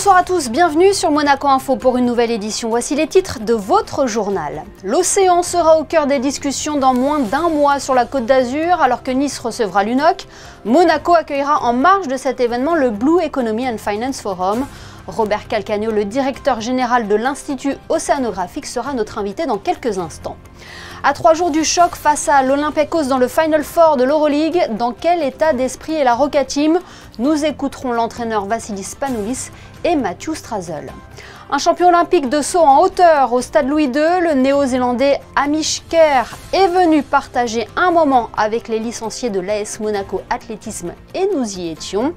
Bonsoir à tous, bienvenue sur Monaco Info pour une nouvelle édition. Voici les titres de votre journal. L'océan sera au cœur des discussions dans moins d'un mois sur la Côte d'Azur, alors que Nice recevra l'UNOC. Monaco accueillera en marge de cet événement le Blue Economy and Finance Forum. Robert Calcagno, le directeur général de l'Institut océanographique, sera notre invité dans quelques instants. À 3 jours du choc face à l'Olympiakos dans le Final Four de l'Euroleague, dans quel état d'esprit est la Roca Team? Nous écouterons l'entraîneur Vassilis Spanoulis et Matthew Strazel. Un champion olympique de saut en hauteur au stade Louis II, le néo-zélandais Hamish Kerr est venu partager un moment avec les licenciés de l'AS Monaco Athlétisme et nous y étions.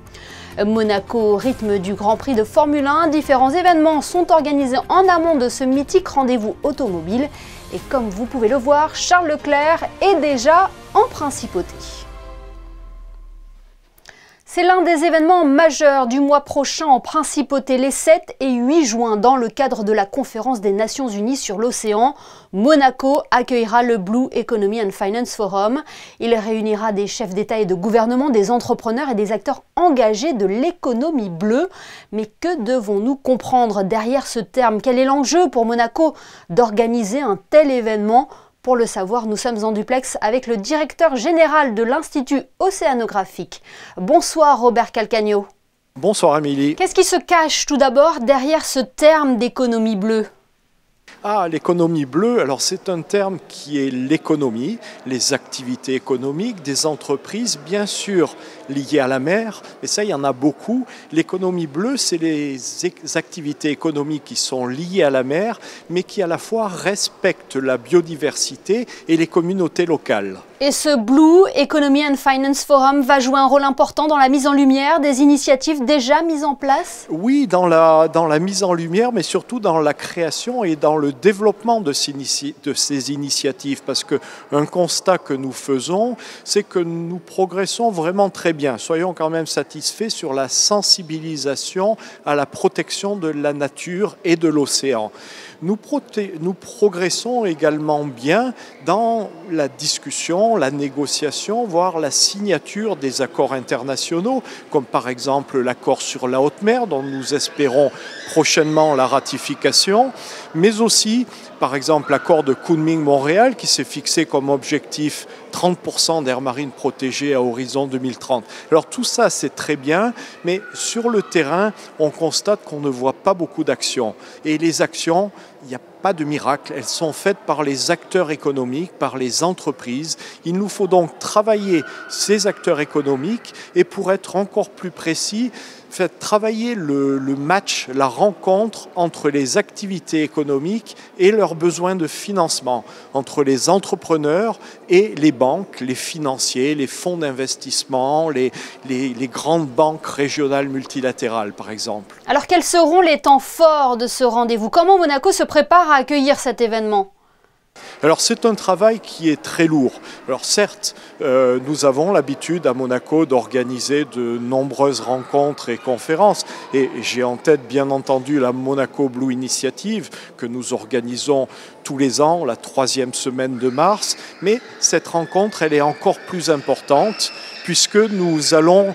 Monaco au rythme du Grand Prix de Formule 1, différents événements sont organisés en amont de ce mythique rendez-vous automobile. Et comme vous pouvez le voir, Charles Leclerc est déjà en principauté. C'est l'un des événements majeurs du mois prochain en principauté, les 7 et 8 juin, dans le cadre de la conférence des Nations Unies sur l'océan. Monaco accueillera le Blue Economy and Finance Forum. Il réunira des chefs d'État et de gouvernement, des entrepreneurs et des acteurs engagés de l'économie bleue. Mais que devons-nous comprendre derrière ce terme? Quel est l'enjeu pour Monaco d'organiser un tel événement? Pour le savoir, nous sommes en duplex avec le directeur général de l'Institut océanographique. Bonsoir Robert Calcagno. Bonsoir Amélie. Qu'est-ce qui se cache tout d'abord derrière ce terme d'économie bleue? L'économie bleue, alors c'est un terme qui est l'économie, les activités économiques des entreprises, bien sûr liées à la mer, et ça il y en a beaucoup. L'économie bleue, c'est les activités économiques qui sont liées à la mer, mais qui à la fois respectent la biodiversité et les communautés locales. Et ce Blue Economy and Finance Forum va jouer un rôle important dans la mise en lumière des initiatives déjà mises en place? Oui, dans la mise en lumière, mais surtout dans la création et dans le développement de ces initiatives. Parce qu'un constat que nous faisons, c'est que nous progressons vraiment très bien. Soyons quand même satisfaits sur la sensibilisation à la protection de la nature et de l'océan. Nous progressons également bien dans la discussion, la négociation, voire la signature des accords internationaux, comme par exemple l'accord sur la haute mer, dont nous espérons prochainement la ratification, mais aussi par exemple l'accord de Kunming-Montréal qui s'est fixé comme objectif 30% d'aires marines protégées à horizon 2030. Alors tout ça c'est très bien, mais sur le terrain on constate qu'on ne voit pas beaucoup d'actions. Et les actions, il n'y a pas de miracle, elles sont faites par les acteurs économiques, par les entreprises. Il nous faut donc travailler ces acteurs économiques et pour être encore plus précis, travailler le match, la rencontre entre les activités économiques et leurs besoins de financement, entre les entrepreneurs et les banques, les financiers, les fonds d'investissement, les grandes banques régionales multilatérales par exemple. Alors quels seront les temps forts de ce rendez-vous? Comment Monaco se prépare à accueillir cet événement? Alors c'est un travail qui est très lourd. Alors certes, nous avons l'habitude à Monaco d'organiser de nombreuses rencontres et conférences. Et j'ai en tête bien entendu la Monaco Blue Initiative que nous organisons tous les ans, la 3e semaine de mars. Mais cette rencontre, elle est encore plus importante puisque nous allons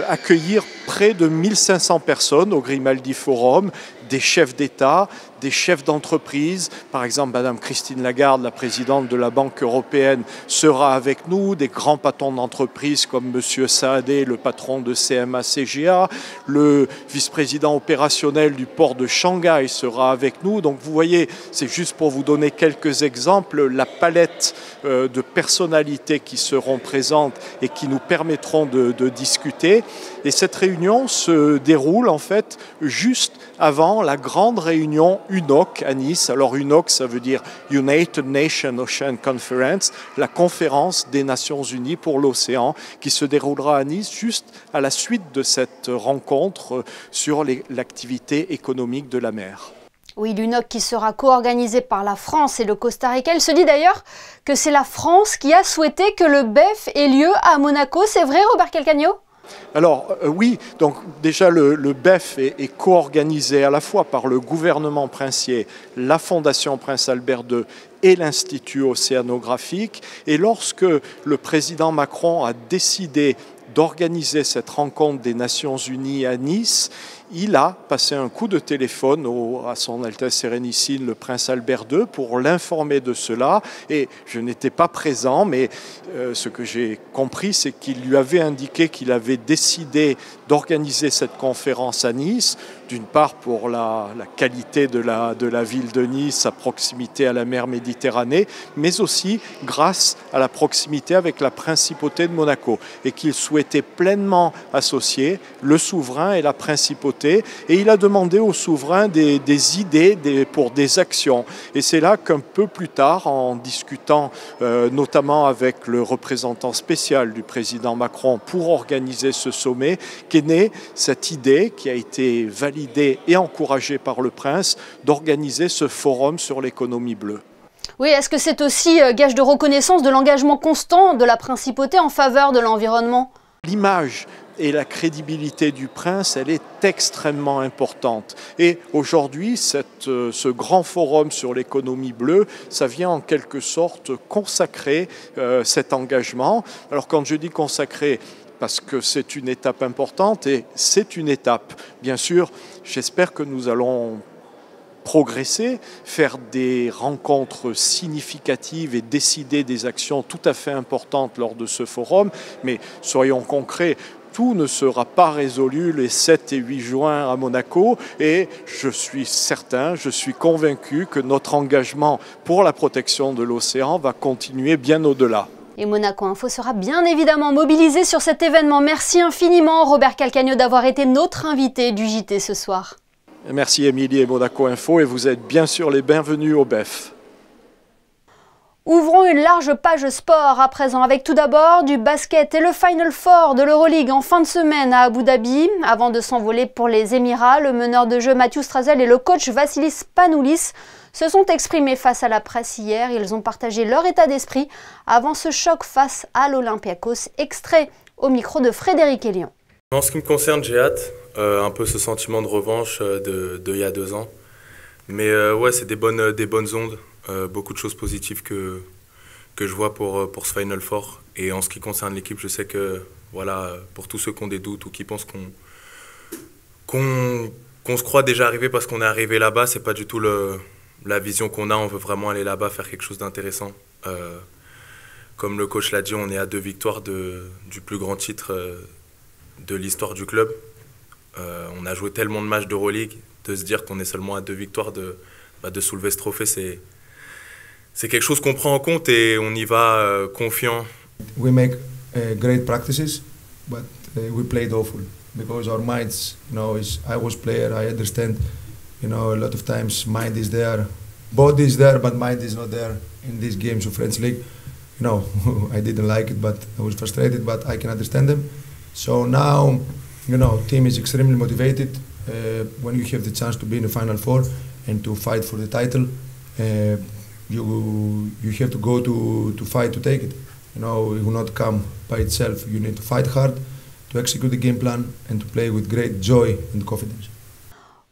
accueillir près de 1500 personnes au Grimaldi Forum, des chefs d'État, des chefs d'entreprise. Par exemple, Madame Christine Lagarde, la présidente de la Banque européenne, sera avec nous. Des grands patrons d'entreprise comme Monsieur Saadé, le patron de CMA-CGA, le vice-président opérationnel du port de Shanghai sera avec nous. Donc vous voyez, c'est juste pour vous donner quelques exemples, la palette de personnalités qui seront présentes et qui nous permettront de discuter. Et cette réunion se déroule en fait juste avant la grande réunion UNOC à Nice. Alors UNOC, ça veut dire United Nations Ocean Conference, la conférence des Nations Unies pour l'océan, qui se déroulera à Nice juste à la suite de cette rencontre sur l'activité économique de la mer. Oui, l'UNOC qui sera co-organisée par la France et le Costa Rica. Il se dit d'ailleurs que c'est la France qui a souhaité que le BEF ait lieu à Monaco. C'est vrai, Robert Calcagno ? Alors oui, donc déjà le BEF est co-organisé à la fois par le gouvernement princier, la Fondation Prince Albert II et l'Institut océanographique. Et lorsque le président Macron a décidé d'organiser cette rencontre des Nations Unies à Nice, il a passé un coup de téléphone à son Altesse Sérénissime, le Prince Albert II, pour l'informer de cela. Et je n'étais pas présent, mais ce que j'ai compris, c'est qu'il lui avait indiqué qu'il avait décidé d'organiser cette conférence à Nice, d'une part pour la qualité de la ville de Nice, sa proximité à la mer Méditerranée, mais aussi grâce à la proximité avec la principauté de Monaco, et qu'il souhaitait pleinement associer le souverain et la principauté. Et il a demandé au souverain des idées pour des actions. Et c'est là qu'un peu plus tard, en discutant notamment avec le représentant spécial du président Macron pour organiser ce sommet, qu'est née cette idée qui a été validée et encouragée par le prince d'organiser ce forum sur l'économie bleue. Oui, est-ce que c'est aussi gage de reconnaissance de l'engagement constant de la principauté en faveur de l'environnement ? L'image et la crédibilité du prince, elle est extrêmement importante. Et aujourd'hui, ce grand forum sur l'économie bleue, ça vient en quelque sorte consacrer cet engagement. Alors quand je dis consacrer, parce que c'est une étape importante, et c'est une étape. Bien sûr, j'espère que nous allons progresser, faire des rencontres significatives et décider des actions tout à fait importantes lors de ce forum, mais soyons concrets, tout ne sera pas résolu les 7 et 8 juin à Monaco, et je suis certain, je suis convaincu que notre engagement pour la protection de l'océan va continuer bien au-delà. Et Monaco Info sera bien évidemment mobilisé sur cet événement. Merci infiniment Robert Calcagno d'avoir été notre invité du JT ce soir. Merci Émilie et Monaco Info, et vous êtes bien sûr les bienvenus au BEF. Ouvrons une large page sport à présent avec tout d'abord du basket et le Final Four de l'Euroleague en fin de semaine à Abu Dhabi. Avant de s'envoler pour les Émirats, le meneur de jeu Mathieu Strazel et le coach Vassilis Panoulis se sont exprimés face à la presse hier. Ils ont partagé leur état d'esprit avant ce choc face à l'Olympiakos. Extrait au micro de Frédéric Elion. En ce qui me concerne, j'ai hâte. Un peu ce sentiment de revanche de il y a 2 ans. Mais ouais, c'est des bonnes ondes. Beaucoup de choses positives que je vois pour ce Final Four. Et en ce qui concerne l'équipe, je sais que voilà, pour tous ceux qui ont des doutes ou qui pensent qu'on se croit déjà arrivé parce qu'on est arrivé là-bas, c'est pas du tout la vision qu'on a. On veut vraiment aller là-bas, faire quelque chose d'intéressant. Comme le coach l'a dit, on est à 2 victoires du plus grand titre de l'histoire du club. On a joué tellement de matchs d'Euroleague, de se dire qu'on est seulement à 2 victoires de soulever ce trophée, c'est quelque chose qu'on prend en compte et on y va confiant. We make great practices, but we played awful because our minds, I was player, I understand, a lot of times mind is there, body is there, but mind is not there in these games of French League. I didn't like it, but I was frustrated, but I can understand them. So now, team is extremely motivated when you have the chance to be in the Final Four and to fight for the title. You have to go to fight to take it. It will not come by itself. You need to fight hard, to execute the game plan and to play with great joy and confidence.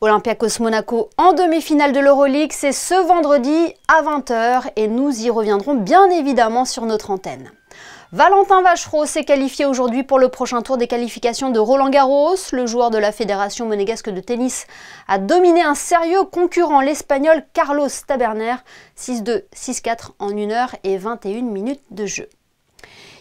Olympiakos Monaco en demi-finale de l'Euroleague, c'est ce vendredi à 20h et nous y reviendrons bien évidemment sur notre antenne. Valentin Vachereau s'est qualifié aujourd'hui pour le prochain tour des qualifications de Roland-Garros. Le joueur de la Fédération monégasque de tennis a dominé un sérieux concurrent, l'Espagnol Carlos Taberner, 6-2, 6-4 en 1 heure et 21 minutes de jeu.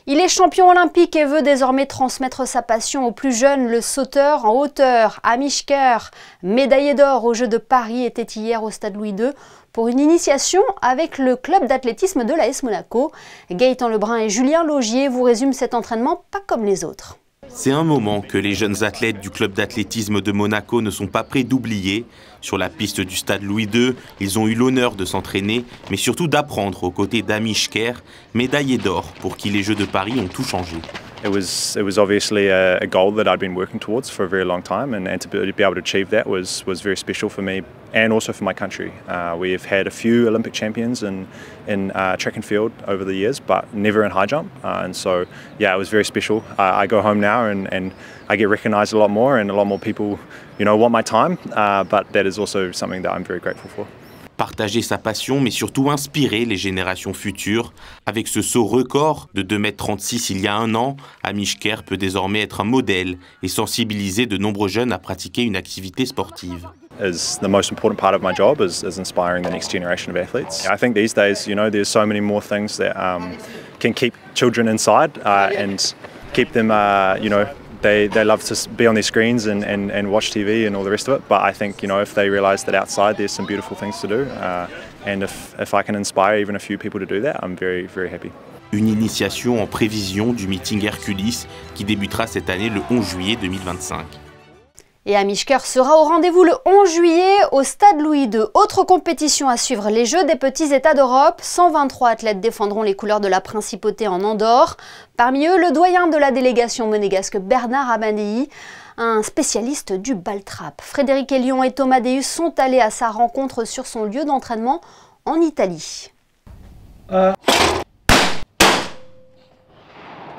Il est champion olympique et veut désormais transmettre sa passion aux plus jeunes. Le sauteur en hauteur, Amish Kerr, médaillé d'or aux Jeux de Paris, était hier au Stade Louis II pour une initiation avec le club d'athlétisme de l'AS Monaco. Gaëtan Lebrun et Julien Laugier vous résument cet entraînement pas comme les autres. C'est un moment que les jeunes athlètes du club d'athlétisme de Monaco ne sont pas prêts d'oublier. Sur la piste du stade Louis II, ils ont eu l'honneur de s'entraîner, mais surtout d'apprendre aux côtés d'Amish Kerr, médaillé d'or pour qui les Jeux de Paris ont tout changé. It was obviously a goal that I'd been working towards for a very long time, and to be able to achieve that was very special for me and also for my country. We've had a few Olympic champions in track and field over the years, but never in high jump, and so yeah, it was very special. I go home now and I get recognised a lot more, and a lot more people, want my time, but that is also something that I'm very grateful for. Partager sa passion, mais surtout inspirer les générations futures. Avec ce saut record de 2,36 m il y a un an, Amish Kerr peut désormais être un modèle et sensibiliser de nombreux jeunes à pratiquer une activité sportive. Is the most important part of my job is inspiring the next generation of athletes. I think these days, there's so many more things that can keep children inside and keep them, they love to be on their screens and watch TV and all the rest of it. But I think, if they realise that outside there's some beautiful things to do, and if I can inspire even a few people to do that, I'm very, very happy. Une initiation en prévision du meeting Hercules qui débutera cette année le 11 juillet 2025. Et Amish Kerr sera au rendez-vous le 11 juillet au Stade Louis II. Autre compétition à suivre, les Jeux des petits États d'Europe. 123 athlètes défendront les couleurs de la principauté en Andorre. Parmi eux, le doyen de la délégation monégasque Bernard Amadei, un spécialiste du ball-trap. Frédéric Elion et Thomas Deus sont allés à sa rencontre sur son lieu d'entraînement en Italie.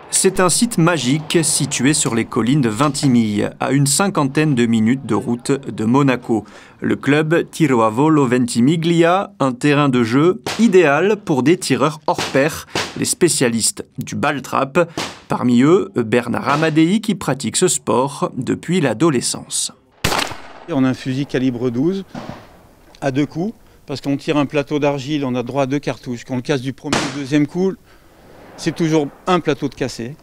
C'est un site magique situé sur les collines de Ventimiglia, à une 50aine de minutes de route de Monaco. Le club Tiro a Volo Ventimiglia, un terrain de jeu idéal pour des tireurs hors pair, les spécialistes du ball-trap. Parmi eux, Bernard Amadei qui pratique ce sport depuis l'adolescence. On a un fusil calibre 12 à 2 coups, parce qu'on tire un plateau d'argile, on a droit à 2 cartouches. Quand on le casse du premier ou deuxième coup, c'est toujours un plateau de cassé,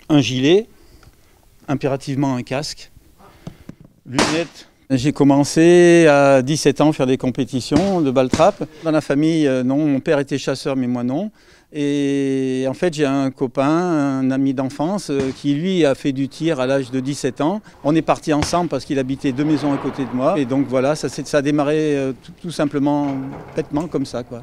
un gilet, impérativement un casque, lunettes. J'ai commencé à 17 ans à faire des compétitions de ball-trap. Dans la famille, non, mon père était chasseur, mais moi non. Et en fait, j'ai un copain, un ami d'enfance, qui lui a fait du tir à l'âge de 17 ans. On est partis ensemble parce qu'il habitait 2 maisons à côté de moi. Et donc voilà, ça a démarré tout simplement, bêtement comme ça, quoi.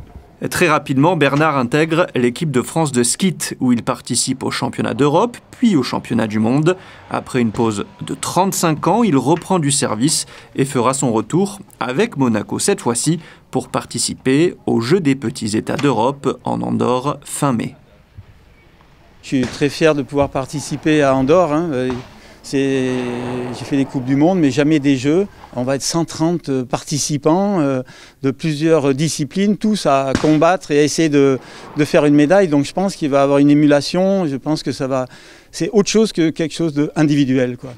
Très rapidement, Bernard intègre l'équipe de France de skeet, où il participe au championnat d'Europe, puis au championnat du monde. Après une pause de 35 ans, il reprend du service et fera son retour avec Monaco cette fois-ci pour participer aux Jeux des petits États d'Europe en Andorre fin mai. Je suis très fier de pouvoir participer à Andorre. J'ai fait des Coupes du Monde, mais jamais des Jeux. On va être 130 participants de plusieurs disciplines, tous à combattre et à essayer de faire une médaille. Donc je pense qu'il va y avoir une émulation. Je pense que c'est autre chose que quelque chose d'individuel, quoi.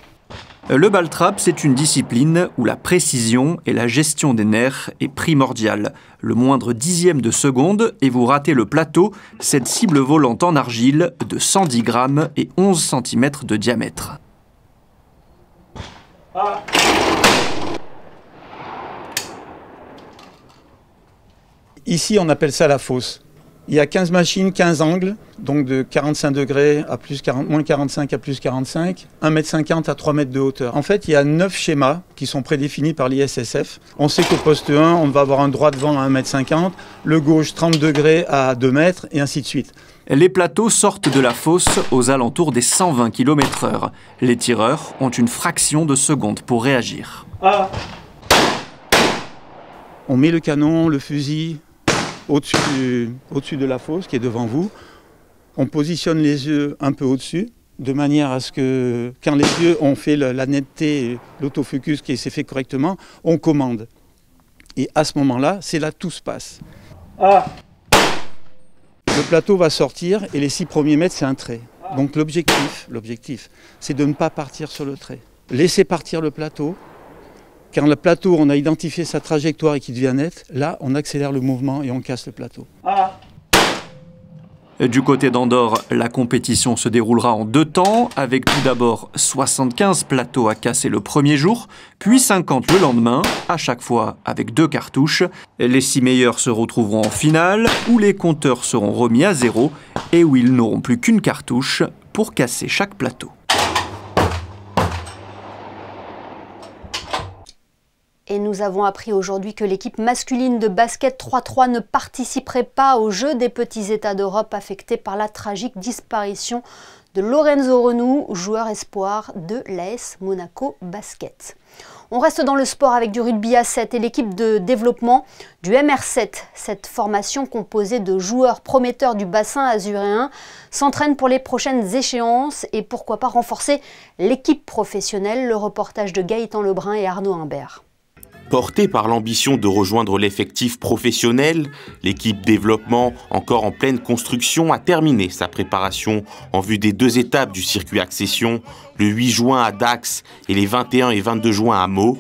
Le ball-trap, c'est une discipline où la précision et la gestion des nerfs est primordiale. Le moindre dixième de seconde et vous ratez le plateau, cette cible volante en argile de 110 grammes et 11 cm de diamètre. Ici, on appelle ça la fosse. Il y a 15 machines, 15 angles, donc de 45 degrés à moins 45 à plus 45, 1,50 m à 3 mètres de hauteur. En fait, il y a 9 schémas qui sont prédéfinis par l'ISSF. On sait qu'au poste 1, on va avoir un droit devant à 1,50 m, le gauche 30 degrés à 2 mètres, et ainsi de suite. Les plateaux sortent de la fosse aux alentours des 120 km/h. Les tireurs ont une fraction de seconde pour réagir. On met le canon, le fusil au-dessus de la fosse qui est devant vous. On positionne les yeux un peu au-dessus, de manière à ce que, quand les yeux ont fait la netteté, l'autofocus qui s'est fait correctement, on commande. Et à ce moment-là, c'est là que tout se passe. Le plateau va sortir et les 6 premiers mètres, c'est un trait. Donc l'objectif, c'est de ne pas partir sur le trait. Laisser partir le plateau. Quand le plateau, on a identifié sa trajectoire et qu'il devient net, là, on accélère le mouvement et on casse le plateau. Du côté d'Andorre, la compétition se déroulera en 2 temps, avec tout d'abord 75 plateaux à casser le premier jour, puis 50 le lendemain, à chaque fois avec 2 cartouches. Les 6 meilleurs se retrouveront en finale, où les compteurs seront remis à 0 et où ils n'auront plus qu'une cartouche pour casser chaque plateau. Et nous avons appris aujourd'hui que l'équipe masculine de basket 3-3 ne participerait pas aux Jeux des petits États d'Europe affectés par la tragique disparition de Lorenzo Renou, joueur espoir de l'AS Monaco Basket. On reste dans le sport avec du rugby à 7 et l'équipe de développement du MR7. Cette formation composée de joueurs prometteurs du bassin azuréen s'entraîne pour les prochaines échéances et pourquoi pas renforcer l'équipe professionnelle. Le reportage de Gaëtan Lebrun et Arnaud Imbert. Porté par l'ambition de rejoindre l'effectif professionnel, l'équipe développement, encore en pleine construction, a terminé sa préparation en vue des 2 étapes du circuit Accession, le 8 juin à Dax et les 21 et 22 juin à Meaux.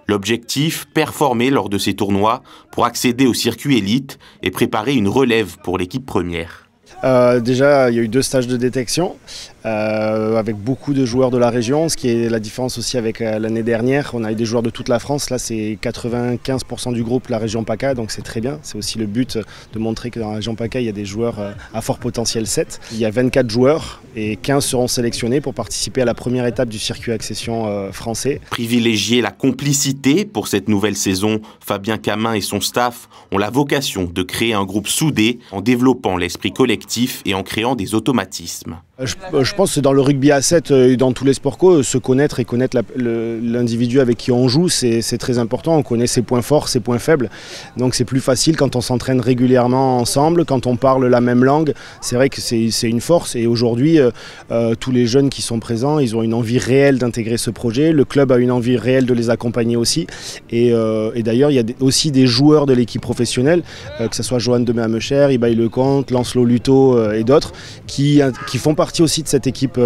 L'objectif, performer lors de ces tournois pour accéder au circuit élite et préparer une relève pour l'équipe première. Déjà, il y a eu 2 stages de détection avec beaucoup de joueurs de la région, ce qui est la différence aussi avec l'année dernière. On a eu des joueurs de toute la France, là c'est 95% du groupe la région PACA, donc c'est très bien. C'est aussi le but de montrer que dans la région PACA, il y a des joueurs à fort potentiel 7. Il y a 24 joueurs et 15 seront sélectionnés pour participer à la première étape du circuit Accession français. Privilégier la complicité pour cette nouvelle saison, Fabien Camin et son staff ont la vocation de créer un groupe soudé en développant l'esprit collectif et en créant des automatismes. Je pense que dans le rugby à 7 et dans tous les sports co, se connaître et connaître l'individu avec qui on joue, c'est très important. On connaît ses points forts, ses points faibles. Donc c'est plus facile quand on s'entraîne régulièrement ensemble, quand on parle la même langue. C'est vrai que c'est une force. Et aujourd'hui, tous les jeunes qui sont présents, ils ont une envie réelle d'intégrer ce projet. Le club a une envie réelle de les accompagner aussi. Et d'ailleurs, il y a aussi des joueurs de l'équipe professionnelle, que ce soit Johan Demé-Amecher, Ibaï Lecomte, Lancelot Luto et d'autres, qui font partie aussi de cette équipe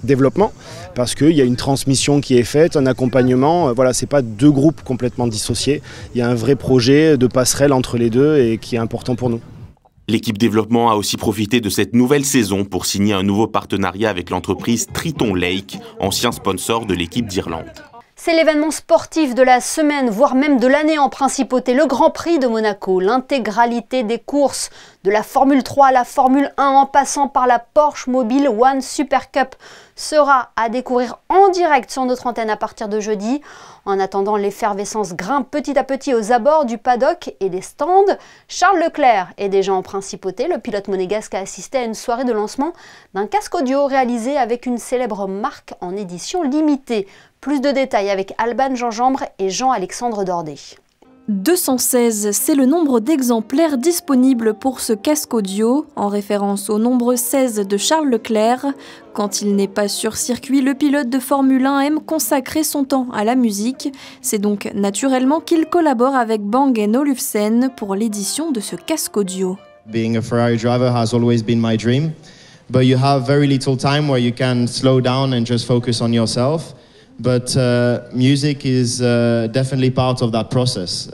développement, parce qu'il y a une transmission qui est faite, un accompagnement. Voilà, c'est pas 2 groupes complètement dissociés. Il y a un vrai projet de passerelle entre les 2 et qui est important pour nous. L'équipe développement a aussi profité de cette nouvelle saison pour signer un nouveau partenariat avec l'entreprise Triton Lake, ancien sponsor de l'équipe d'Irlande. C'est l'événement sportif de la semaine, voire même de l'année en principauté, le Grand Prix de Monaco. L'intégralité des courses, de la Formule 3 à la Formule 1 en passant par la Porsche Mobile One Super Cup, sera à découvrir en direct sur notre antenne à partir de jeudi. En attendant, l'effervescence grimpe petit à petit aux abords du paddock et des stands. Charles Leclerc est déjà en principauté. Le pilote monégasque a assisté à une soirée de lancement d'un casque audio réalisé avec une célèbre marque en édition limitée. Plus de détails avec Alban Gingembre et Jean-Alexandre Dordet. 216, c'est le nombre d'exemplaires disponibles pour ce casque audio, en référence au nombre 16 de Charles Leclerc. Quand il n'est pas sur circuit, le pilote de Formule 1 aime consacrer son temps à la musique. C'est donc naturellement qu'il collabore avec Bang & Olufsen pour l'édition de ce casque audio. Being a Ferrari driver has always been my dream, but you have very little time where you can slow down and just focus on yourself. But music is definitely part of that process.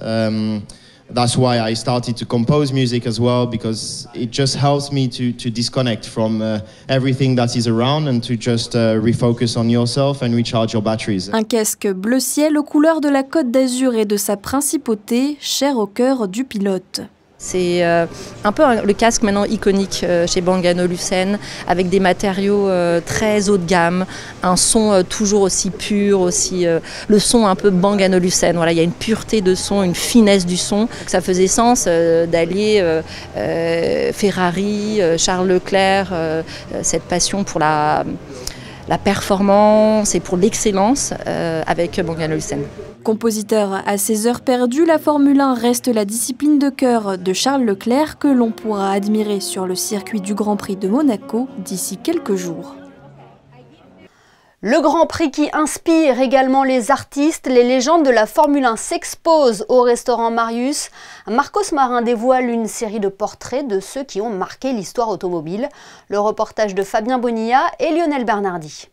That's why I started to compose music as well, because it just helps me to disconnect from everything that is around and to just refocus on yourself and recharge your batteries. Un casque bleu ciel aux couleurs de la Côte d'Azur et de sa principauté, cher au cœur du pilote. C'est un peu le casque maintenant iconique chez Bang & Olufsen, avec des matériaux très haut de gamme, un son toujours aussi pur, aussi le son un peu Bang & Olufsen. Voilà, il y a une pureté de son, une finesse du son. Ça faisait sens d'allier Ferrari, Charles Leclerc, cette passion pour la performance et pour l'excellence avec Bang & Olufsen. Compositeur à ses heures perdues, la Formule 1 reste la discipline de cœur de Charles Leclerc que l'on pourra admirer sur le circuit du Grand Prix de Monaco d'ici quelques jours. Le Grand Prix qui inspire également les artistes, les légendes de la Formule 1 s'exposent au restaurant Marius. Marcos Marin dévoile une série de portraits de ceux qui ont marqué l'histoire automobile. Le reportage de Fabien Bonilla et Lionel Bernardi.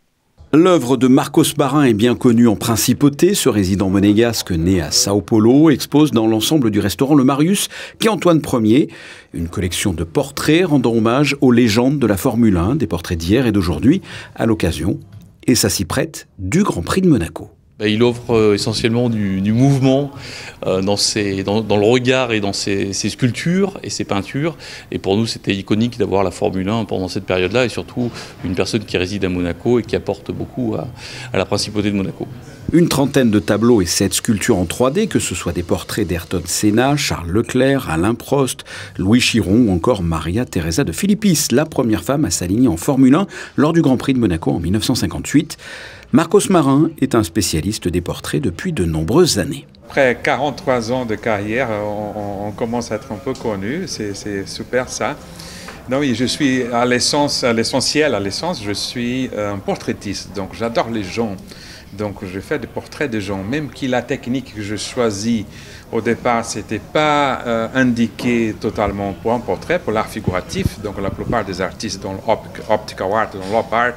L'œuvre de Marcos Marin est bien connue en principauté. Ce résident monégasque né à Sao Paulo expose dans l'ensemble du restaurant Le Marius qu'est Antoine Ier. Une collection de portraits rendant hommage aux légendes de la Formule 1, des portraits d'hier et d'aujourd'hui, à l'occasion, et ça s'y prête, du Grand Prix de Monaco. Il offre essentiellement du mouvement dans le regard et dans ses sculptures et ses peintures. Et pour nous, c'était iconique d'avoir la Formule 1 pendant cette période-là, et surtout une personne qui réside à Monaco et qui apporte beaucoup à la principauté de Monaco. Une trentaine de tableaux et 7 sculptures en 3D, que ce soit des portraits d'Ayrton Senna, Charles Leclerc, Alain Prost, Louis Chiron ou encore Maria Teresa de Filippis, la première femme à s'aligner en Formule 1 lors du Grand Prix de Monaco en 1958. Marcos Marin est un spécialiste des portraits depuis de nombreuses années. Après 43 ans de carrière, on commence à être un peu connu, c'est super ça. Non, oui, je suis à l'essence, je suis un portraitiste, donc j'adore les gens. Donc je fais des portraits de gens, même si la technique que je choisis au départ, ce n'était pas indiqué totalement pour un portrait, pour l'art figuratif. Donc la plupart des artistes dans l'optical art, dans l'op art,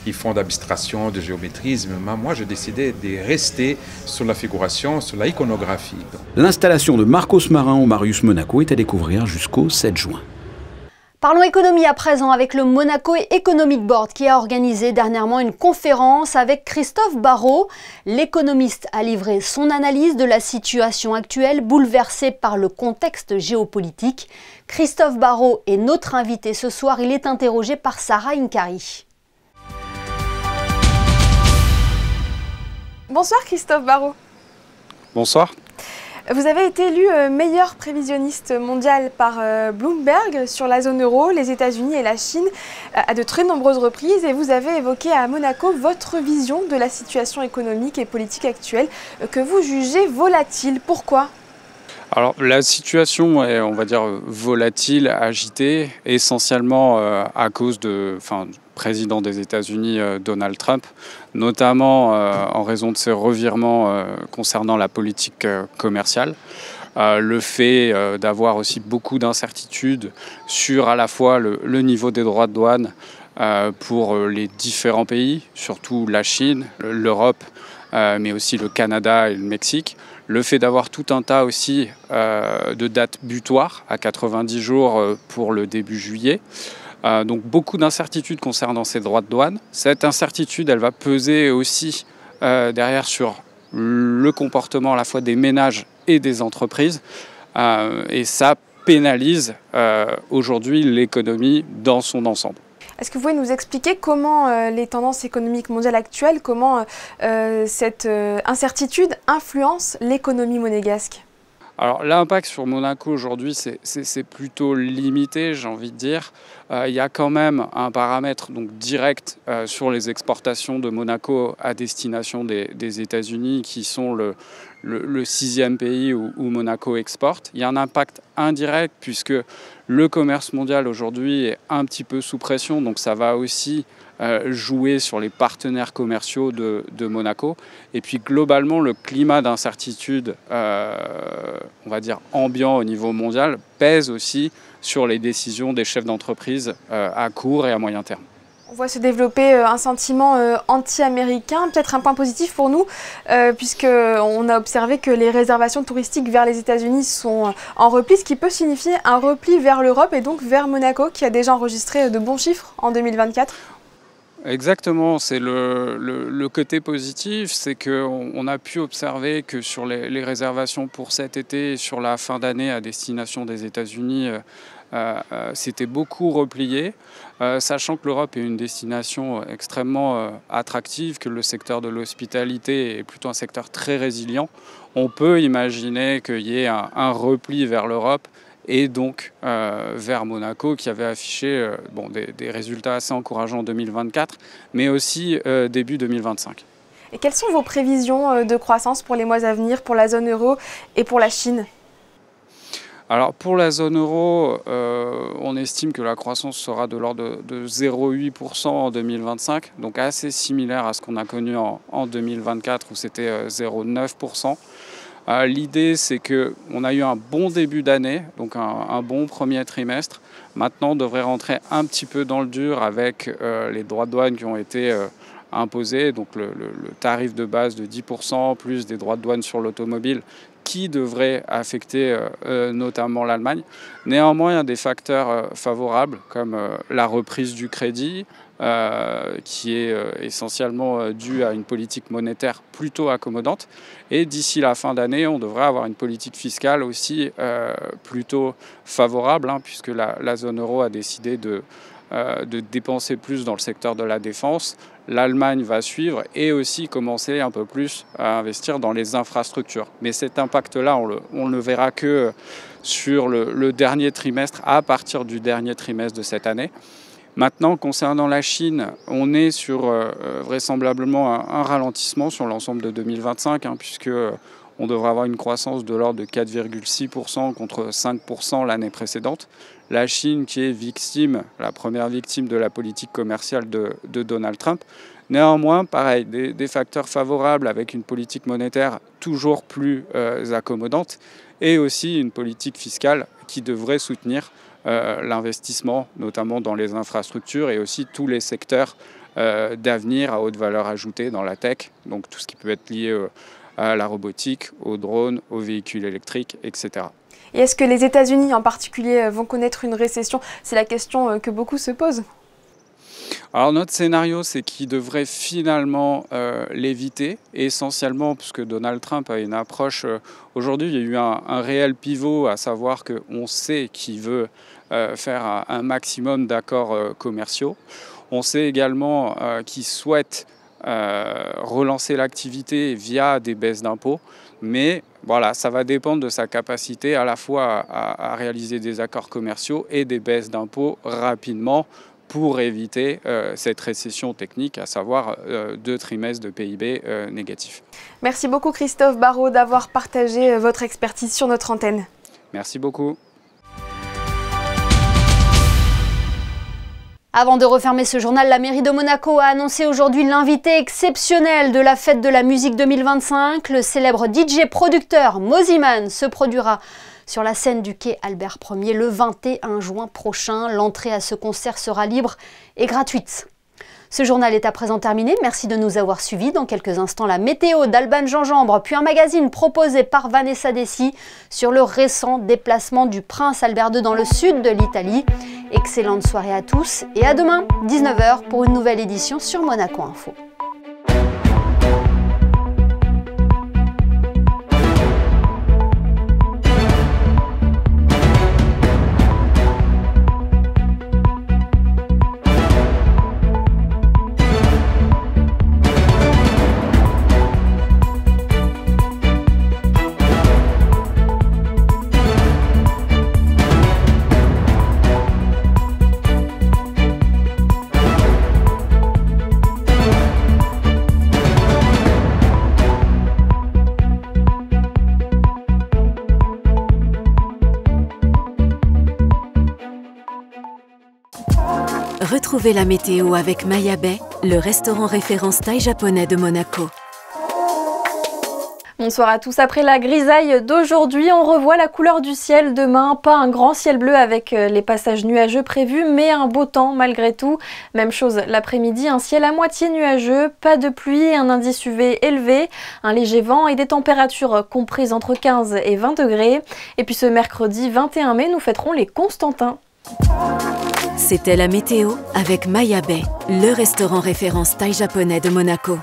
ils font d'abstraction, de géométrisme. Mais moi, j'ai décidé de rester sur la figuration, sur la iconographie. L'installation de Marcos Marin au Marius Monaco est à découvrir jusqu'au 7 juin. Parlons économie à présent avec le Monaco Economic Board qui a organisé dernièrement une conférence avec Christophe Barrot. L'économiste a livré son analyse de la situation actuelle bouleversée par le contexte géopolitique. Christophe Barrot est notre invité ce soir. Il est interrogé par Sarah Inkari. Bonsoir Christophe Barrot. Bonsoir. Vous avez été élu meilleur prévisionniste mondial par Bloomberg sur la zone euro, les États-Unis et la Chine à de très nombreuses reprises et vous avez évoqué à Monaco votre vision de la situation économique et politique actuelle que vous jugez volatile. Pourquoi ? Alors la situation est, on va dire, volatile, agitée, essentiellement à cause du président des États-Unis, Donald Trump, notamment en raison de ses revirements concernant la politique commerciale. Le fait d'avoir aussi beaucoup d'incertitudes sur à la fois le niveau des droits de douane pour les différents pays, surtout la Chine, l'Europe, mais aussi le Canada et le Mexique. Le fait d'avoir tout un tas aussi de dates butoirs à 90 jours pour le début juillet. Donc beaucoup d'incertitudes concernant ces droits de douane. Cette incertitude, elle va peser aussi derrière sur le comportement à la fois des ménages et des entreprises. Et ça pénalise aujourd'hui l'économie dans son ensemble. Est-ce que vous pouvez nous expliquer comment les tendances économiques mondiales actuelles, comment cette incertitude influence l'économie monégasque ? Alors l'impact sur Monaco aujourd'hui, c'est plutôt limité, j'ai envie de dire. Il y a quand même un paramètre donc, direct sur les exportations de Monaco à destination des États-Unis qui sont le 6e pays où Monaco exporte. Il y a un impact indirect puisque le commerce mondial aujourd'hui est un petit peu sous pression, donc ça va aussi jouer sur les partenaires commerciaux de Monaco. Et puis globalement, le climat d'incertitude, on va dire ambiant au niveau mondial, pèse aussi sur les décisions des chefs d'entreprise à court et à moyen terme. On voit se développer un sentiment anti-américain, peut-être un point positif pour nous, puisqu'on a observé que les réservations touristiques vers les États-Unis sont en repli, ce qui peut signifier un repli vers l'Europe et donc vers Monaco, qui a déjà enregistré de bons chiffres en 2024. Exactement, c'est le côté positif, c'est qu'on a pu observer que sur les réservations pour cet été et sur la fin d'année à destination des États-Unis, c'était beaucoup replié, sachant que l'Europe est une destination extrêmement attractive, que le secteur de l'hospitalité est plutôt un secteur très résilient. On peut imaginer qu'il y ait un repli vers l'Europe et donc vers Monaco qui avait affiché des résultats assez encourageants en 2024, mais aussi début 2025. Et quelles sont vos prévisions de croissance pour les mois à venir, pour la zone euro et pour la Chine ? Alors pour la zone euro, on estime que la croissance sera de l'ordre de 0,8% en 2025, donc assez similaire à ce qu'on a connu en 2024 où c'était 0,9%. L'idée, c'est qu'on a eu un bon début d'année, donc un bon premier trimestre. Maintenant, on devrait rentrer un petit peu dans le dur avec les droits de douane qui ont été imposés, donc le tarif de base de 10%, plus des droits de douane sur l'automobile, qui devrait affecter notamment l'Allemagne. Néanmoins, il y a des facteurs favorables, comme la reprise du crédit, qui est essentiellement due à une politique monétaire plutôt accommodante. Et d'ici la fin d'année, on devrait avoir une politique fiscale aussi plutôt favorable, puisque la zone euro a décidé de dépenser plus dans le secteur de la défense. L'Allemagne va suivre et aussi commencer un peu plus à investir dans les infrastructures. Mais cet impact-là, on le verra que sur le dernier trimestre, à partir du dernier trimestre de cette année. Maintenant, concernant la Chine, on est sur vraisemblablement un ralentissement sur l'ensemble de 2025, puisque on devrait avoir une croissance de l'ordre de 4,6% contre 5% l'année précédente. La Chine qui est victime, la première victime de la politique commerciale de Donald Trump. Néanmoins, pareil, des facteurs favorables avec une politique monétaire toujours plus accommodante et aussi une politique fiscale qui devrait soutenir l'investissement, notamment dans les infrastructures et aussi tous les secteurs d'avenir à haute valeur ajoutée dans la tech, donc tout ce qui peut être lié à la robotique, aux drones, aux véhicules électriques, etc. Et est-ce que les États-Unis en particulier vont connaître une récession? C'est la question que beaucoup se posent. Alors notre scénario, c'est qu'il devrait finalement l'éviter, essentiellement puisque Donald Trump a une approche... Aujourd'hui, il y a eu un réel pivot, à savoir qu'on sait qu'il veut faire un maximum d'accords commerciaux. On sait également qu'il souhaite relancer l'activité via des baisses d'impôts, mais voilà, ça va dépendre de sa capacité à la fois à réaliser des accords commerciaux et des baisses d'impôts rapidement pour éviter cette récession technique, à savoir 2 trimestres de PIB négatifs. Merci beaucoup Christophe Barraud d'avoir partagé votre expertise sur notre antenne. Merci beaucoup. Avant de refermer ce journal, la mairie de Monaco a annoncé aujourd'hui l'invité exceptionnel de la fête de la musique 2025. Le célèbre DJ producteur Mosimann se produira sur la scène du quai Albert Ier le 21 juin prochain. L'entrée à ce concert sera libre et gratuite. Ce journal est à présent terminé. Merci de nous avoir suivis. Dans quelques instants, la météo d'Alban Gingembre, puis un magazine proposé par Vanessa Dessy sur le récent déplacement du prince Albert II dans le sud de l'Italie. Excellente soirée à tous et à demain, 19 h, pour une nouvelle édition sur Monaco Info. Retrouvez la météo avec Maya Bay, le restaurant référence thaï japonais de Monaco. Bonsoir à tous. Après la grisaille d'aujourd'hui, on revoit la couleur du ciel demain. Pas un grand ciel bleu avec les passages nuageux prévus, mais un beau temps malgré tout. Même chose l'après-midi, un ciel à moitié nuageux, pas de pluie, un indice UV élevé, un léger vent et des températures comprises entre 15 et 20 degrés. Et puis ce mercredi 21 mai, nous fêterons les Constantins. C'était la météo avec Maya Bay, le restaurant référence thaï japonais de Monaco.